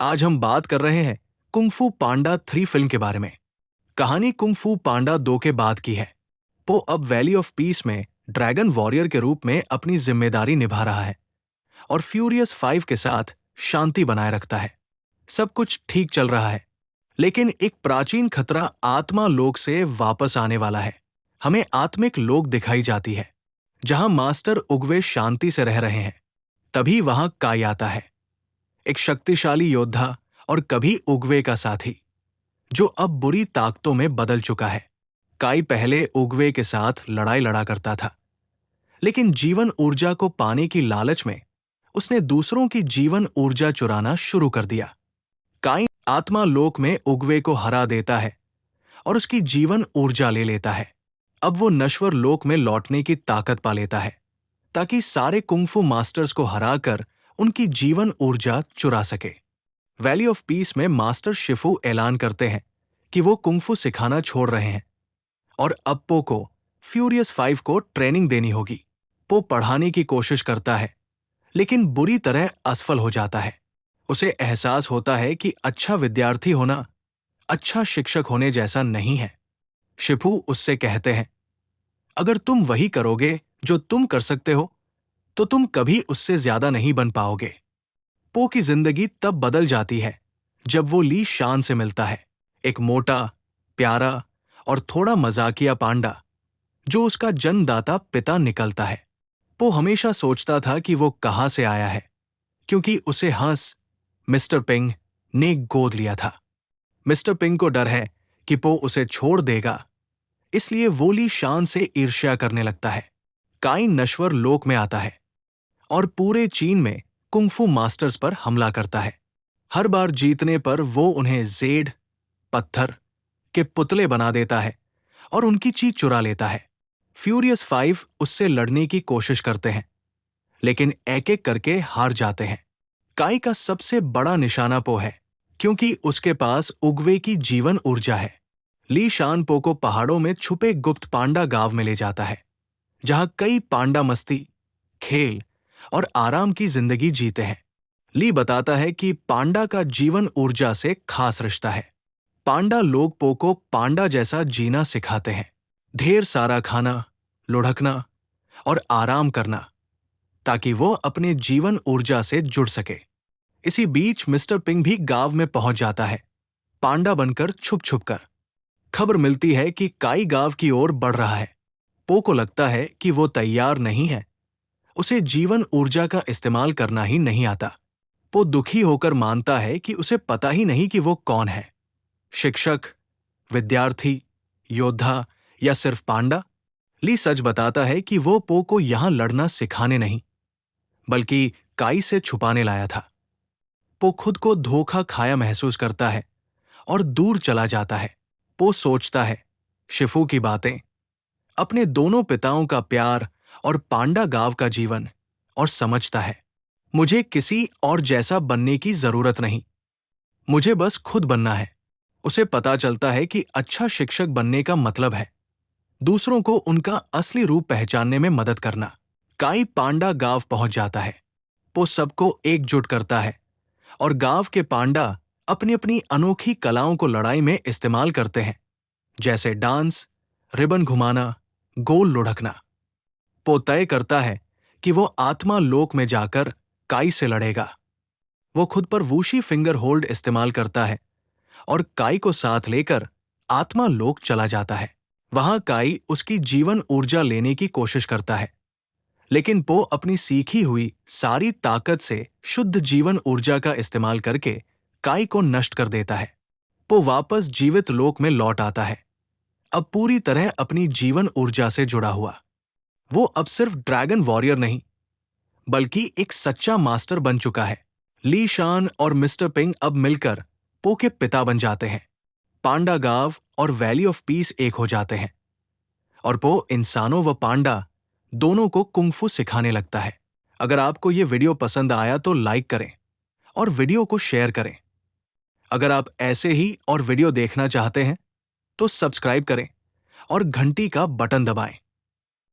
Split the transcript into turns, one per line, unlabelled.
आज हम बात कर रहे हैं कुंग फू पांडा 3 फिल्म के बारे में। कहानी कुंग फू पांडा 2 के बाद की है। पो अब वैली ऑफ पीस में ड्रैगन वॉरियर के रूप में अपनी जिम्मेदारी निभा रहा है और फ्यूरियस 5 के साथ शांति बनाए रखता है। सब कुछ ठीक चल रहा है, लेकिन एक प्राचीन खतरा आत्मा लोक से वापस आने वाला है। हमें आत्मिक लोक दिखाई जाती है, जहां मास्टर उग्वे शांति से रह रहे हैं। तभी वहां काई आता है, एक शक्तिशाली योद्धा और कभी उग्वे का साथी, जो अब बुरी ताकतों में बदल चुका है। काई पहले उग्वे के साथ लड़ाई लड़ा करता था, लेकिन जीवन ऊर्जा को पाने की लालच में उसने दूसरों की जीवन ऊर्जा चुराना शुरू कर दिया। काई आत्मा लोक में उग्वे को हरा देता है और उसकी जीवन ऊर्जा ले लेता है। अब वो नश्वर लोक में लौटने की ताकत पा लेता है, ताकि सारे कुंगफू मास्टर्स को हराकर उनकी जीवन ऊर्जा चुरा सके। वैली ऑफ पीस में मास्टर शिफू ऐलान करते हैं कि वो कुंगफू सिखाना छोड़ रहे हैं और अब पो को फ्यूरियस 5 को ट्रेनिंग देनी होगी। पो पढ़ाने की कोशिश करता है, लेकिन बुरी तरह असफल हो जाता है। उसे एहसास होता है कि अच्छा विद्यार्थी होना अच्छा शिक्षक होने जैसा नहीं है। शिफू उससे कहते हैं, अगर तुम वही करोगे जो तुम कर सकते हो, तो तुम कभी उससे ज्यादा नहीं बन पाओगे। पो की जिंदगी तब बदल जाती है जब वो ली शान से मिलता है, एक मोटा, प्यारा और थोड़ा मजाकिया पांडा, जो उसका जन्मदाता पिता निकलता है। पो हमेशा सोचता था कि वो कहां से आया है, क्योंकि उसे हंस मिस्टर पिंग ने गोद लिया था। मिस्टर पिंग को डर है कि पो उसे छोड़ देगा, इसलिए वो ली शान से ईर्ष्या करने लगता है। काइन नश्वर लोक में आता है और पूरे चीन में कुंगफू मास्टर्स पर हमला करता है। हर बार जीतने पर वो उन्हें जेड, पत्थर के पुतले बना देता है और उनकी चीज चुरा लेता है। फ्यूरियस 5 उससे लड़ने की कोशिश करते हैं, लेकिन एक एक करके हार जाते हैं। काई का सबसे बड़ा निशाना पो है, क्योंकि उसके पास उग्वे की जीवन ऊर्जा है। ली शान पो को पहाड़ों में छुपे गुप्त पांडा गांव में ले जाता है, जहां कई पांडा मस्ती, खेल और आराम की जिंदगी जीते हैं। ली बताता है कि पांडा का जीवन ऊर्जा से खास रिश्ता है। पांडा लोग पो को पांडा जैसा जीना सिखाते हैं, ढेर सारा खाना, लुढ़कना और आराम करना, ताकि वो अपने जीवन ऊर्जा से जुड़ सके। इसी बीच मिस्टर पिंग भी गांव में पहुंच जाता है, पांडा बनकर छुप छुप कर। खबर मिलती है कि काई गांव की ओर बढ़ रहा है। पो को लगता है कि वो तैयार नहीं है, उसे जीवन ऊर्जा का इस्तेमाल करना ही नहीं आता। वो दुखी होकर मानता है कि उसे पता ही नहीं कि वो कौन है, शिक्षक, विद्यार्थी, योद्धा या सिर्फ पांडा। ली सच बताता है कि वो पो को यहां लड़ना सिखाने नहीं, बल्कि काई से छुपाने लाया था। पो खुद को धोखा खाया महसूस करता है और दूर चला जाता है। पो सोचता है, शिफू की बातें, अपने दोनों पिताओं का प्यार और पांडा गांव का जीवन, और समझता है, मुझे किसी और जैसा बनने की जरूरत नहीं, मुझे बस खुद बनना है। उसे पता चलता है कि अच्छा शिक्षक बनने का मतलब है दूसरों को उनका असली रूप पहचानने में मदद करना। काई पांडा गांव पहुंच जाता है। वो सबको एकजुट करता है और गांव के पांडा अपनी अपनी अनोखी कलाओं को लड़ाई में इस्तेमाल करते हैं, जैसे डांस, रिबन घुमाना, गोल लुढ़कना। वो तय करता है कि वो आत्मा लोक में जाकर काई से लड़ेगा। वो खुद पर वूशी फिंगर होल्ड इस्तेमाल करता है और काई को साथ लेकर आत्मा लोक चला जाता है। वहां काई उसकी जीवन ऊर्जा लेने की कोशिश करता है, लेकिन पो अपनी सीखी हुई सारी ताकत से शुद्ध जीवन ऊर्जा का इस्तेमाल करके काई को नष्ट कर देता है। पो वापस जीवित लोक में लौट आता है, अब पूरी तरह अपनी जीवन ऊर्जा से जुड़ा हुआ। वो अब सिर्फ ड्रैगन वॉरियर नहीं, बल्कि एक सच्चा मास्टर बन चुका है। ली शान और मिस्टर पिंग अब मिलकर पो के पिता बन जाते हैं। पांडा गांव और वैली ऑफ पीस एक हो जाते हैं और पो इंसानों व पांडा दोनों को कुंगफू सिखाने लगता है। अगर आपको ये वीडियो पसंद आया तो लाइक करें और वीडियो को शेयर करें। अगर आप ऐसे ही और वीडियो देखना चाहते हैं तो सब्सक्राइब करें और घंटी का बटन दबाएं।